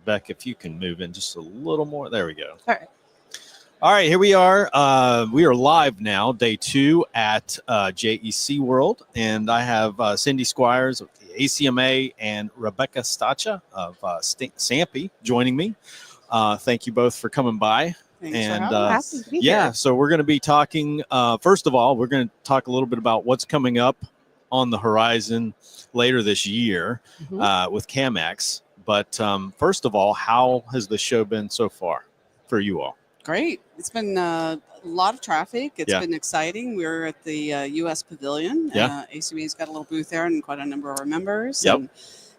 Beck, if you can move in just a little more. There we go. All right. All right, here we are. We are live now, day 2 at JEC World, and I have Cindy Squires of the ACMA and Rebekah Stacha of SAMPE joining me. Thank you both for coming by. Thanks and for having us. So we're going to be talking. First of all, we're going to talk a little bit about what's coming up on the horizon later this year with CAMX. But first of all, how has the show been so far for you all? Great. It's been a lot of traffic. It's been exciting. We're at the U.S. Pavilion. ACMA's got a little booth there and quite a number of our members. And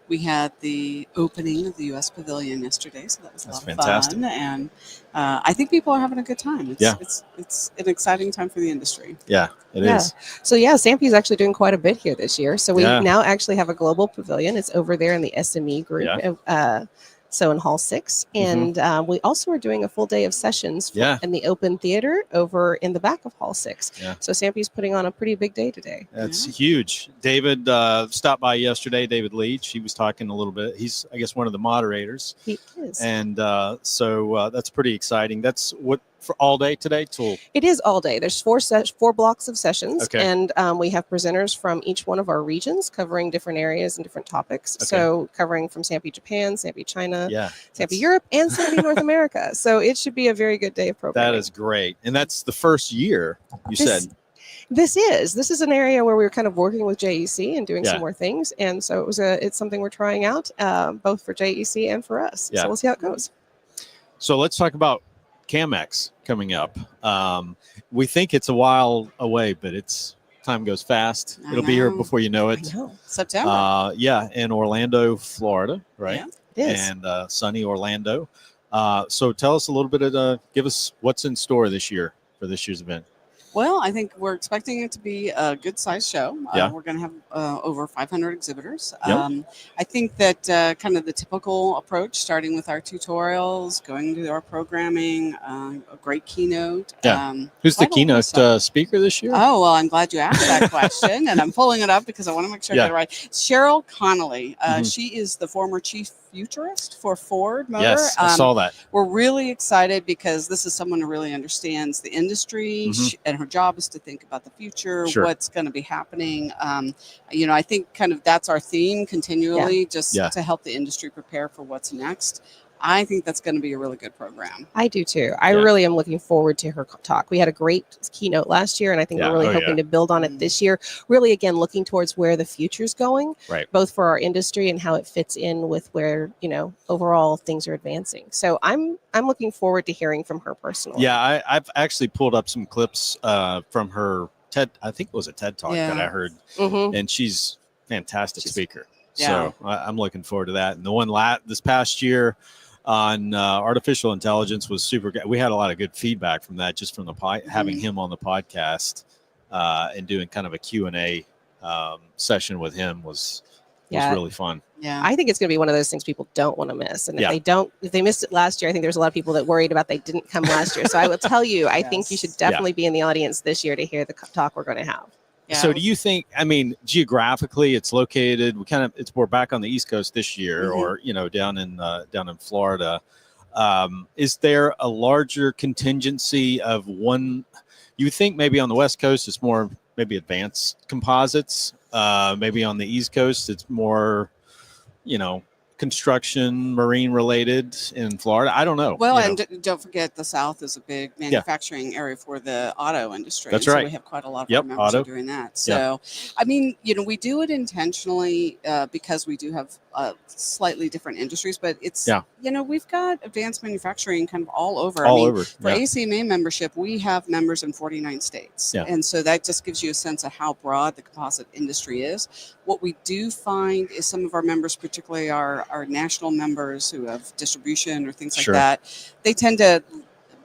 we had the opening of the U.S. Pavilion yesterday, so that was a lot of fun. And I think people are having a good time. It's an exciting time for the industry. Yeah, it is. So, SAMPE is actually doing quite a bit here this year. So we now actually have a global pavilion. It's over there in the SME group. So in Hall 6. And we also are doing a full day of sessions in the open theater over in the back of Hall 6. So SAMPE is putting on a pretty big day today. That's huge. David stopped by yesterday, David Leach. He was talking a little bit. He's, I guess, one of the moderators. He is. And so that's pretty exciting. That's what for all day today? It is all day. There's four blocks of sessions. And we have presenters from each one of our regions covering different areas and different topics. So covering from SAMPE Japan, SAMPE China, SAMPE Europe, and SAMPE North America. So it should be a very good day of programming. That is great. And that's the first year, you said. This is an area where we're kind of working with JEC and doing some more things. And so it's something we're trying out both for JEC and for us. So we'll see how it goes. So let's talk about CAMX coming up. We think it's a while away, but time goes fast. It'll be here before you know it. September. In Orlando, Florida, right? Yeah, it is. And sunny Orlando. So tell us a little bit give us what's in store this year for this year's event. Well, I think we're expecting it to be a good-sized show. We're going to have over 500 exhibitors. I think that kind of the typical approach, starting with our tutorials, going to our programming, a great keynote. Who's the keynote speaker this year? Oh, well, I'm glad you asked that question, and I'm pulling it up because I want to make sure I get it right. Cheryl Connolly. She is the former chief futurist for Ford Motor. Yes, I saw that. We're really excited because this is someone who really understands the industry, and her job is to think about the future, what's going to be happening. I think kind of that's our theme continually, just to help the industry prepare for what's next. I think that's going to be a really good program. I do too. I really am looking forward to her talk. We had a great keynote last year, and I think we're really hoping to build on it this year. Really, again, looking towards where the future's going, both for our industry and how it fits in with where, overall things are advancing. So I'm looking forward to hearing from her personally. Yeah, I've actually pulled up some clips from her TED. I think it was a TED talk that I heard, and she's a fantastic speaker. So I'm looking forward to that. And the one this past year on artificial intelligence was super good. We had a lot of good feedback from that, just from the having him on the podcast and doing kind of a Q&A session with him was really fun. Yeah, I think it's going to be one of those things people don't want to miss. And if they missed it last year, I think there's a lot of people that worried about they didn't come last year. So I will tell you, I think you should definitely be in the audience this year to hear the talk we're going to have. So do you think, geographically it's located, we're back on the East Coast this year or, down in Florida. Is there a larger contingency of one? You think maybe on the West Coast, it's more maybe advanced composites. Maybe on the East Coast, it's more, construction, marine related in Florida. I don't know. Well, and don't forget the South is a big manufacturing area for the auto industry. That's right. So we have quite a lot of our members who are doing that. So, we do it intentionally because we do have slightly different industries, but it's, we've got advanced manufacturing kind of all over. For ACMA membership, we have members in 49 states. And so that just gives you a sense of how broad the composite industry is. What we do find is some of our members, particularly our national members who have distribution or things like that, they tend to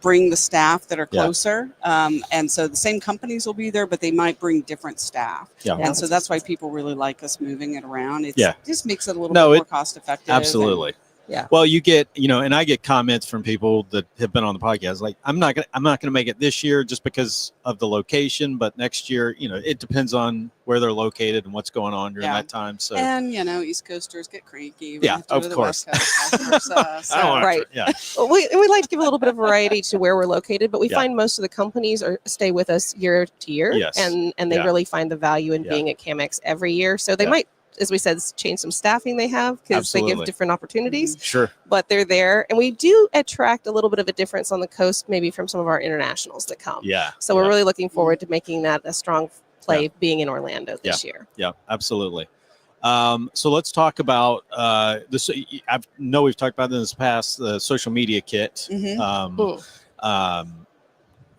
bring the staff that are closer. And so the same companies will be there, but they might bring different staff. And so that's why people really like us moving it around. It just makes it a little bit more cost effective. Absolutely. Yeah. Well, you get, and I get comments from people that have been on the podcast, like, I'm not gonna make it this year just because of the location, but next year, it depends on where they're located and what's going on during that time. So, and East Coasters get cranky. Yeah, of course. Vice versa, so. I don't want Right. yeah. Well, we like to give a little bit of variety to where we're located, but we find most of the companies stay with us year to year, Yes. and they really find the value in being at CAMX every year. So they might, as we said, change some staffing they have because they give different opportunities. Sure. But they're there. And we do attract a little bit of a difference on the coast, maybe from some of our internationals that come. Yeah. So we're really looking forward to making that a strong play being in Orlando this year. Yeah, absolutely. So let's talk about this. I know we've talked about this in the past, the social media kit.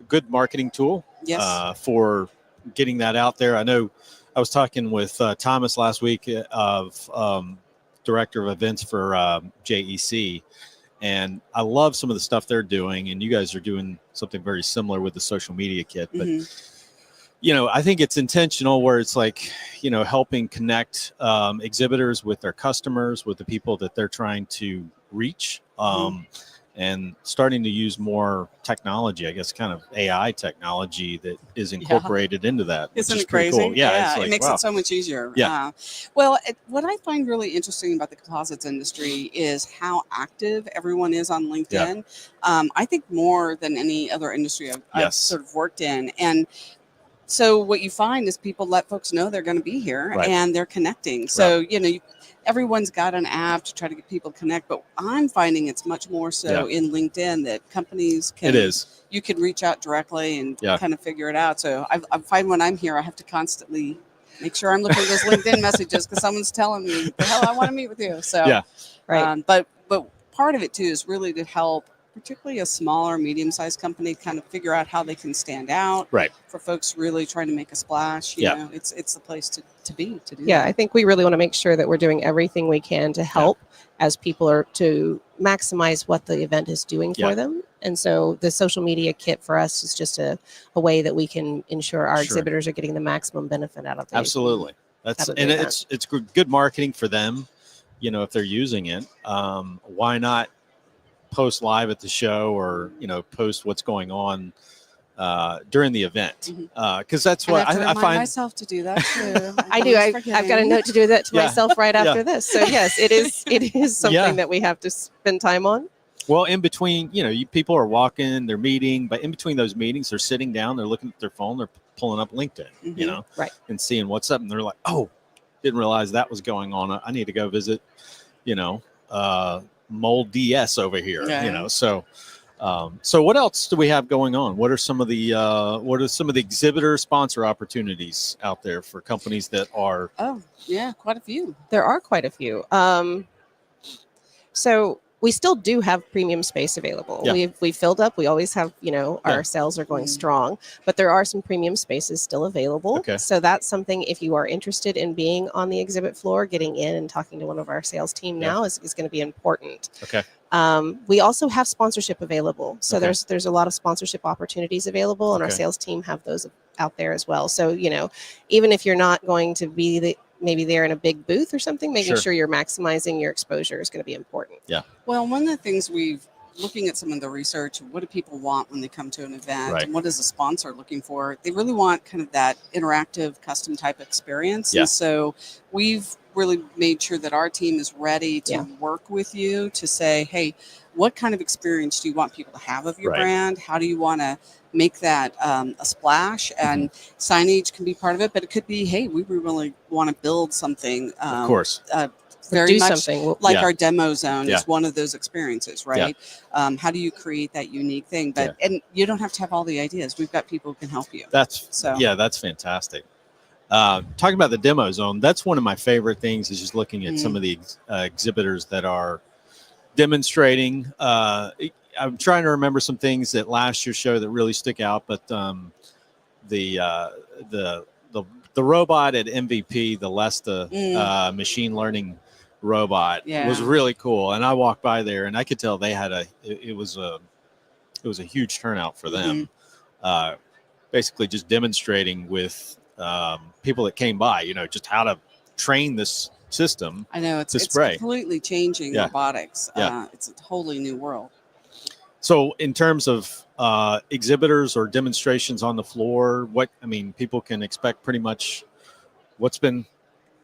Good marketing tool for getting that out there. I know I was talking with Thomas last week of director of events for JEC, and I love some of the stuff they're doing, and you guys are doing something very similar with the social media kit. But I think it's intentional, where it's like, helping connect exhibitors with their customers, with the people that they're trying to reach, and starting to use more technology, I guess, kind of AI technology that is incorporated into that. Isn't which is it crazy? pretty cool. Yeah, it's like, it makes it so much easier. Yeah. Well, what I find really interesting about the composites industry is how active everyone is on LinkedIn. I think more than any other industry I've sort of worked in. And so what you find is people let folks know they're going to be here and they're connecting. So, everyone's got an app to try to get people to connect, but I'm finding it's much more so in LinkedIn that companies can, you can reach out directly and kind of figure it out. So I find when I'm here, I have to constantly make sure I'm looking at those LinkedIn messages because someone's telling me, the hell, I want to meet with you. So, but part of it too is really to help particularly a smaller, medium-sized company kind of figure out how they can stand out. For folks really trying to make a splash, you know, it's the place to do that. I think we really want to make sure that we're doing everything we can to help as people are to maximize what the event is doing for them. And so the social media kit for us is just a way that we can ensure our exhibitors are getting the maximum benefit out of it. Absolutely. It's good marketing for them, if they're using it. Why not post live at the show, or post what's going on during the event, because that's what I find myself to do that too. I do. I've got a note to do that to myself right after this. So yes, it is something that we have to spend time on. Well, in between, people are walking, they're meeting, but in between those meetings, they're sitting down, they're looking at their phone, they're pulling up LinkedIn, and seeing what's up, and they're like, oh, didn't realize that was going on. I need to go visit, Mold DS over here, so what else do we have going on? What are some of the exhibitor sponsor opportunities out there for companies that are quite a few. There are quite a few. So we still do have premium space available. We've filled up. We always have, our sales are going strong, but there are some premium spaces still available. So that's something, if you are interested in being on the exhibit floor, getting in and talking to one of our sales team now is going to be important. We also have sponsorship available. So there's a lot of sponsorship opportunities available, and our sales team have those out there as well. So, even if you're not going to be maybe they're in a big booth or something, making sure you're maximizing your exposure is going to be important. Well, one of the things looking at some of the research, what do people want when they come to an event? And what is a sponsor looking for? They really want kind of that interactive custom type experience. And so we've really made sure that our team is ready to work with you to say, hey, what kind of experience do you want people to have of your brand? How do you want to make that a splash? And signage can be part of it, but it could be, hey, we really want to build something. Of course. Very much something like our demo zone is one of those experiences, right? How do you create that unique thing? But and you don't have to have all the ideas. We've got people who can help you. That's fantastic. Talking about the demo zone, that's one of my favorite things, is just looking at some of the exhibitors that are demonstrating. I'm trying to remember some things that last year's show that really stick out, but the robot at MVP, the Lesta machine learning robot, was really cool. And I walked by there, and I could tell they had it was a huge turnout for them. Basically, just demonstrating with people that came by, just how to train this system. I know it's completely changing robotics. It's a totally new world. So in terms of exhibitors or demonstrations on the floor, people can expect pretty much what's been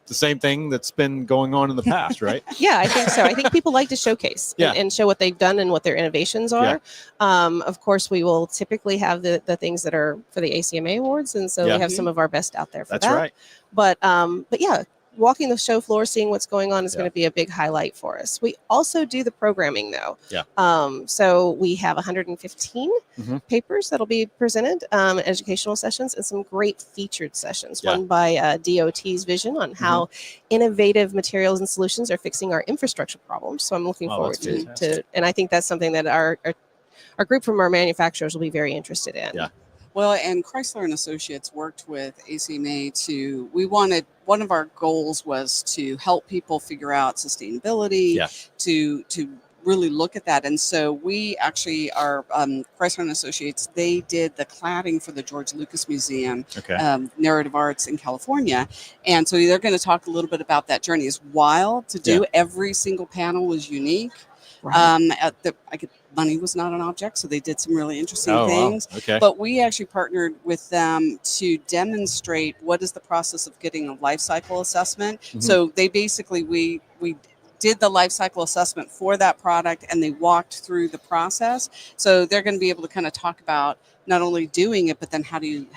the same thing that's been going on in the past, right? Yeah, I think so. I think people like to showcase and show what they've done and what their innovations are. Of course, we will typically have the things that are for the ACMA awards, and so we have some of our best out there for that. That's right. But yeah, walking the show floor, seeing what's going on is going to be a big highlight for us. We also do the programming, though. So we have 115 papers that'll be presented, educational sessions, and some great featured sessions. One by DOT's vision on how innovative materials and solutions are fixing our infrastructure problems. So I'm looking forward to, and I think that's something that our group from our manufacturers will be very interested in. Yeah. Well, and Chrysler and Associates worked with ACMA one of our goals was to help people figure out sustainability, to really look at that. And so we actually are, Chrysler and Associates, they did the cladding for the George Lucas Museum, Narrative Arts in California. And so they're going to talk a little bit about that journey. It's wild to do. Every single panel was unique. Money was not an object, so they did some really interesting things. Wow. Okay. But we actually partnered with them to demonstrate what is the process of getting a life cycle assessment. So they basically, we did the life cycle assessment for that product, and they walked through the process. So they're going to be able to kind of talk about not only doing it, but then how do you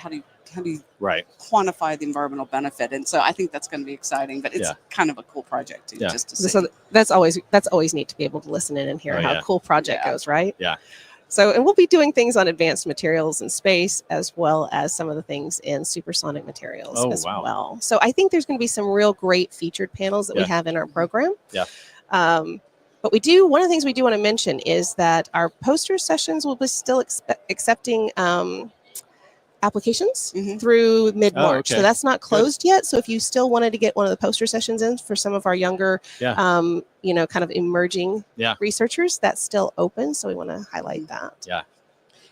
quantify the environmental benefit. And so I think that's going to be exciting, but it's kind of a cool project too, just to see. So that's always neat to be able to listen in and hear how a cool project goes, right? Yeah. So, and we'll be doing things on advanced materials in space, as well as some of the things in supersonic materials as well. So I think there's going to be some real great featured panels that we have in our program. Yeah. But one of the things we do want to mention is that our poster sessions will be still accepting applications through mid-March. So that's not closed yet. So if you still wanted to get one of the poster sessions in for some of our younger, kind of emerging researchers, that's still open. So we want to highlight that. Yeah.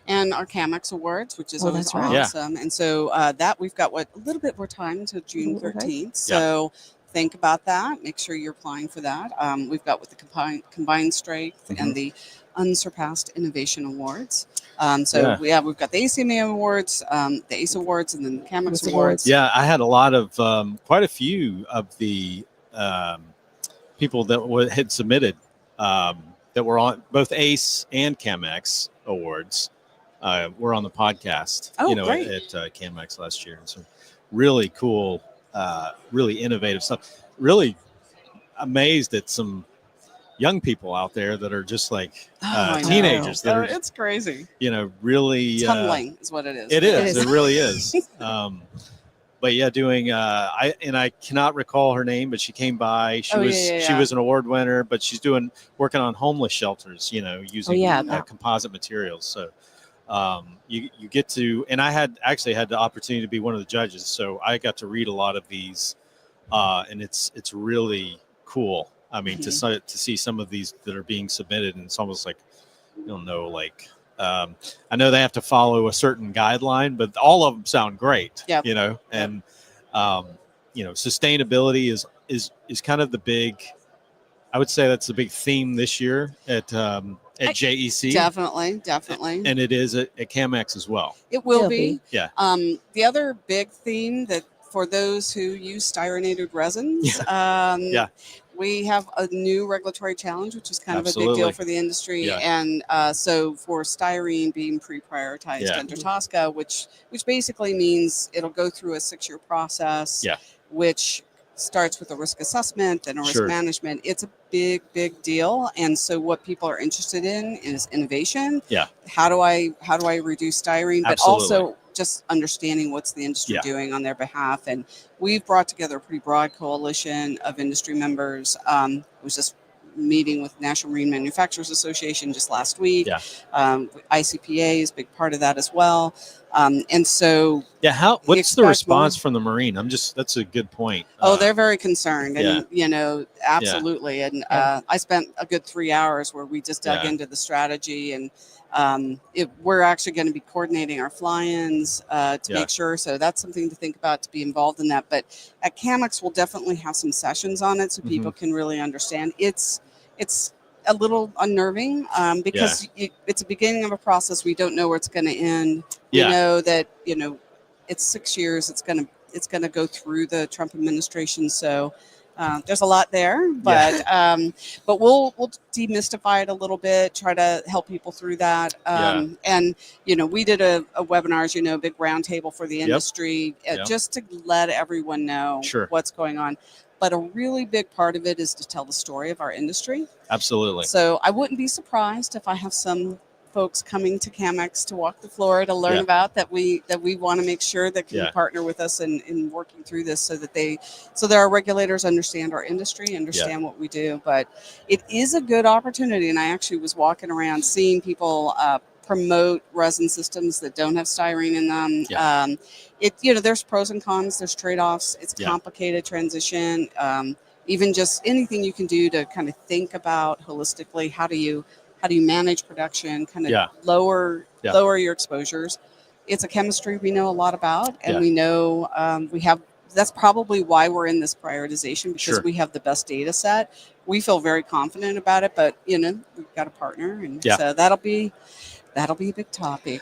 And our CAMX Awards, which is always awesome. And so that we've got a little bit more time until June 13th. So think about that. Make sure you're applying for that. We've got with the Combined Strength and the Unsurpassed Innovation Awards. We've got the ACMA Awards, the ACE Awards, and then the CAMX Awards. Yeah, I had a lot of, quite a few of the people that had submitted that were on both ACE and CAMX Awards were on the podcast, great. at CAMX last year. And so really cool, really innovative stuff. Really amazed at some young people out there that are just like teenagers. That are, it's crazy. Really it's humbling is what it is. It is. It really is. But yeah, doing I cannot recall her name, but she came by. She was an award winner, but she's working on homeless shelters. Using composite materials. So you get to, and I had the opportunity to be one of the judges, so I got to read a lot of these, and it's really cool. I mean, to see some of these that are being submitted, and it's almost like, I know they have to follow a certain guideline, but all of them sound great. And sustainability is kind of the big, I would say that's the big theme this year at JEC. Definitely. And it is at CAMX as well. It will be. Yeah. The other big theme that for those who use styrinated resins, we have a new regulatory challenge, which is kind of a big deal for the industry. Yeah. And so for styrene being pre-prioritized under TSCA, which basically means it'll go through a 6-year process, which starts with a risk assessment and a risk management. It's a big deal. And so what people are interested in is innovation. Yeah. How do I reduce styrene? But also just understanding what's the industry doing on their behalf. And we've brought together a pretty broad coalition of industry members. I was just meeting with National Marine Manufacturers Association just last week. ICPA is a big part of that as well. And so, what's the response from the Marine? That's a good point. They're very concerned, and absolutely. And I spent a good 3 hours where we just dug into the strategy, and we're actually going to be coordinating our fly-ins to make sure. So that's something to think about, to be involved in that. But at CAMEX, we'll definitely have some sessions on it so people can really understand. It's a little unnerving because it's the beginning of a process. We don't know where it's going to end. We know that it's 6 years. It's going to go through the Trump administration. So there's a lot there, but we'll demystify it a little bit, try to help people through that. And we did a webinar, as big roundtable for the industry, just to let everyone know what's going on. But a really big part of it is to tell the story of our industry. Absolutely. So I wouldn't be surprised if I have some folks coming to CAMEX to walk the floor to learn about that we want to make sure that can partner with us in working through this so that our regulators understand our industry, understand what we do. But it is a good opportunity. And I actually was walking around seeing people promote resin systems that don't have styrene in them. There's pros and cons, there's trade-offs. It's a complicated transition. Even just anything you can do to kind of think about holistically, how do you manage production, kind of lower your exposures. It's a chemistry we know a lot about, and we know that's probably why we're in this prioritization, because we have the best data set. We feel very confident about it, but we've got a partner, and so that'll be a big topic.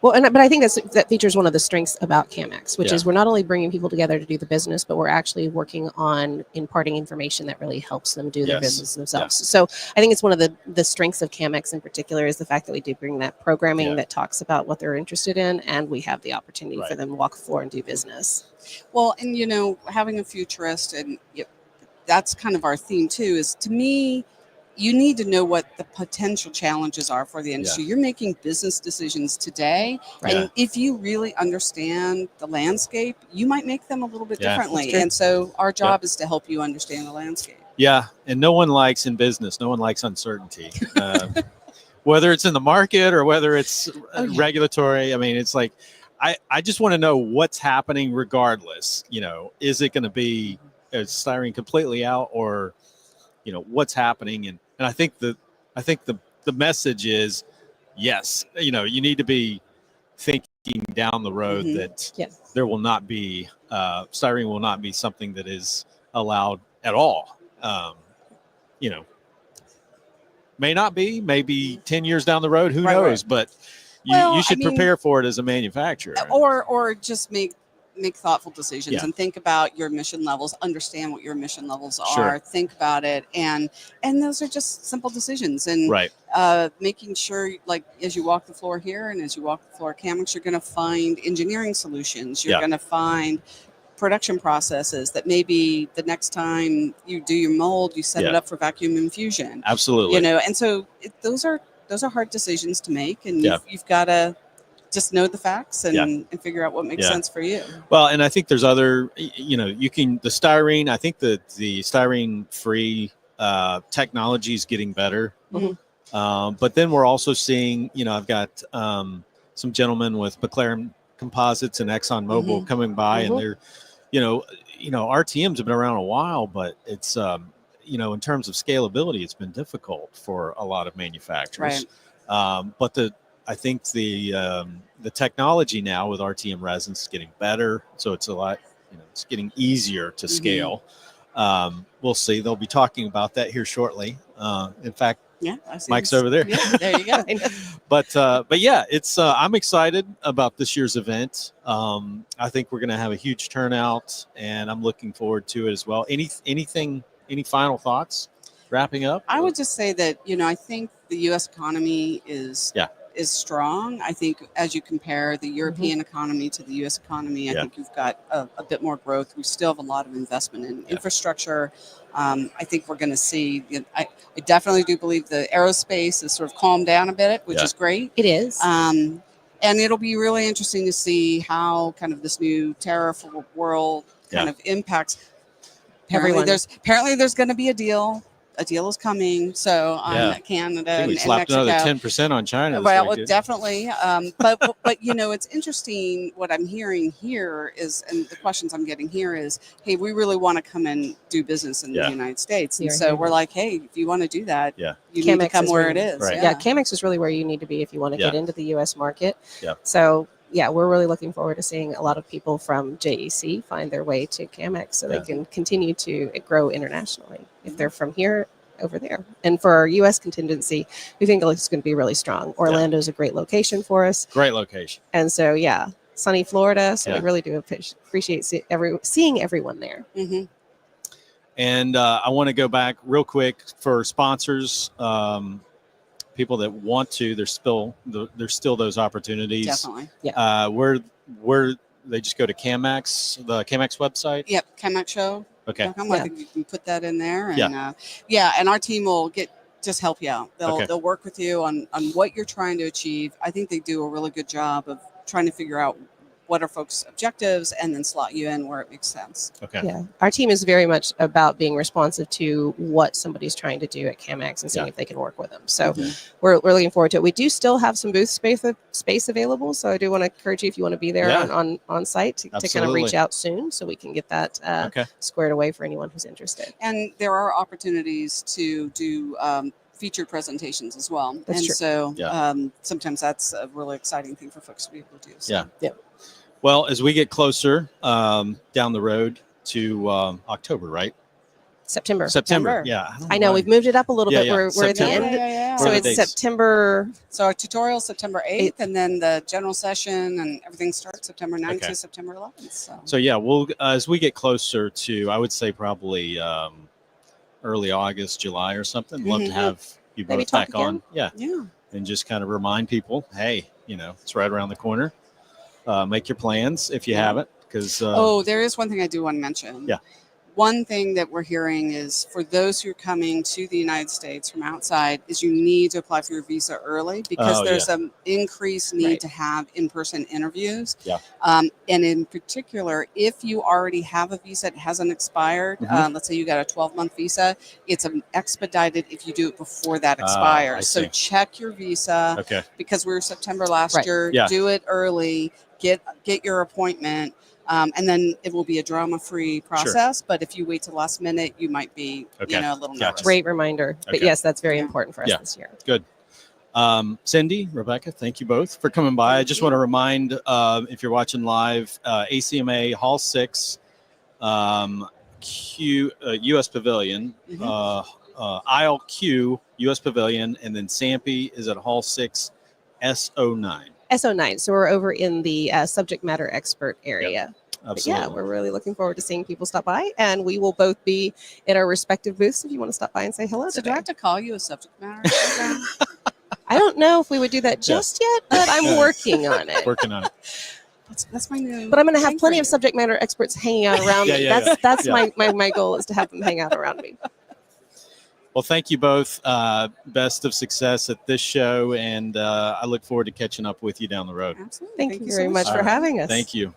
Well, but I think that features one of the strengths about CAMEX, which is we're not only bringing people together to do the business, but we're actually working on imparting information that really helps them do their business themselves. So I think it's one of the strengths of CAMEX in particular is the fact that we do bring that programming that talks about what they're interested in, and we have the opportunity for them to walk the floor and do business. Well, and having a futurist, and that's kind of our theme too, is, to me, you need to know what the potential challenges are for the industry. You're making business decisions today. And if you really understand the landscape, you might make them a little bit differently. And so our job is to help you understand the landscape. Yeah. And no one likes uncertainty, whether it's in the market or whether it's regulatory. I mean, it's like, I just want to know what's happening regardless. Is it going to be styrene completely out, or what's happening? And I think the message is, yes, you need to be thinking down the road that there will not be styrene will not be something that is allowed at all. May not be, maybe 10 years down the road, who knows? But you should prepare for it as a manufacturer, or just make thoughtful decisions and think about your emission levels, understand what your emission levels are, think about it. And those are just simple decisions. And making sure, like, as you walk the floor here and as you walk the floor at CAMEX, you're going to find engineering solutions. You're going to find production processes that maybe the next time you do your mold, you set it up for vacuum infusion. Absolutely. And so those are hard decisions to make. And you've got to just know the facts and figure out what makes sense for you. Well, and I think there's other, the styrene, I think the styrene free technology is getting better. But then we're also seeing, I've got some gentlemen with McLaren Composites and ExxonMobil coming by, and they're, RTMs have been around a while, but it's, in terms of scalability, it's been difficult for a lot of manufacturers. But I think the technology now with RTM resins is getting better, so it's a lot, it's getting easier to scale. We'll see. They'll be talking about that here shortly. In fact, Mike's over there. Yeah, there you go. But yeah, it's I'm excited about this year's event. I think we're going to have a huge turnout, and I'm looking forward to it as well. Any final thoughts? Wrapping up, I would just say that I think the U.S. economy is strong. I think as you compare the European economy to the U.S. economy, I think you've got a bit more growth. We still have a lot of investment in infrastructure. I think we're going to see, I definitely do believe the aerospace is sort of calmed down a bit, which is great. It is. And it'll be really interesting to see how kind of this new tariff world kind of impacts. Apparently there's going to be a deal. a deal is coming. So on Canada and Mexico. We slapped another 10% on China. Well, definitely. But it's interesting. What I'm hearing here is, and the questions I'm getting here is, hey, we really want to come and do business in the United States, and so we're like, hey, if you want to do that, you need to come where it is. Right. Yeah, CAMEX is really where you need to be if you want to get into the U.S. market. Yeah. So. Yeah, we're really looking forward to seeing a lot of people from JEC find their way to CAMEX so they can continue to grow internationally if they're from here over there. And for our U.S. contingency, we think it's going to be really strong. Orlando is a great location for us. Great location. And so, sunny Florida. So we really do appreciate seeing everyone there. Mm-hmm. And I want to go back real quick for sponsors. People that want to, there's still those opportunities. Definitely. Yeah. Where they just go to CAMEX, the CAMEX website. Yep. CAMEX show. Okay. I think you can put that in there, and and our team will just help you out. They'll work with you on what you're trying to achieve. I think they do a really good job of trying to figure out what are folks' objectives and then slot you in where it makes sense. Okay. Yeah. Our team is very much about being responsive to what somebody's trying to do at CAMEX and seeing if they can work with them. So we're looking forward to it. We do still have some booth space available. So I do want to encourage you, if you want to be there on site, to kind of reach out soon so we can get that squared away for anyone who's interested. And there are opportunities to do featured presentations as well. That's true. So sometimes that's a really exciting thing for folks to be able to do. So. Yeah. Well, as we get closer down the road to October, right? September. Yeah. I know we've moved it up a little bit. We're at the end. Yeah. So it's September. So our tutorial is September 8th, and then the general session and everything starts September 9th to September 11th. So we'll as we get closer to, I would say probably early August, July or something. Love to have you both back on. Yeah. And just kind of remind people, hey, it's right around the corner. Make your plans if you haven't, because there is one thing I do want to mention. Yeah. One thing that we're hearing is for those who are coming to the United States from outside is you need to apply for your visa early because there's an increased need to have in-person interviews. Yeah. And in particular, if you already have a visa that hasn't expired, let's say you got a 12-month visa, it's expedited if you do it before that expires. So check your visa because we were September last year. Yeah. Do it early. Get your appointment. And then it will be a drama-free process. But if you wait till the last minute, you might be, a little nervous. Great reminder. But yes, that's very important for us this year. Good. Cindy, Rebekah, thank you both for coming by. I just want to remind, if you're watching live, ACMA Hall 6, U.S. Pavilion, Aisle Q, U.S. Pavilion, and then Sampe is at Hall 6, SO9. SO9. So we're over in the subject matter expert area. Absolutely. But we're really looking forward to seeing people stop by, and we will both be in our respective booths if you want to stop by and say hello. So do I have to call you a subject matter expert? I don't know if we would do that just yet, but I'm working on it. That's my new. But I'm going to have plenty of subject matter experts hanging out around me. That's my goal is to have them hang out around me. Well, thank you both. Best of success at this show, and I look forward to catching up with you down the road. Absolutely. Thank you very much for having us. Thank you.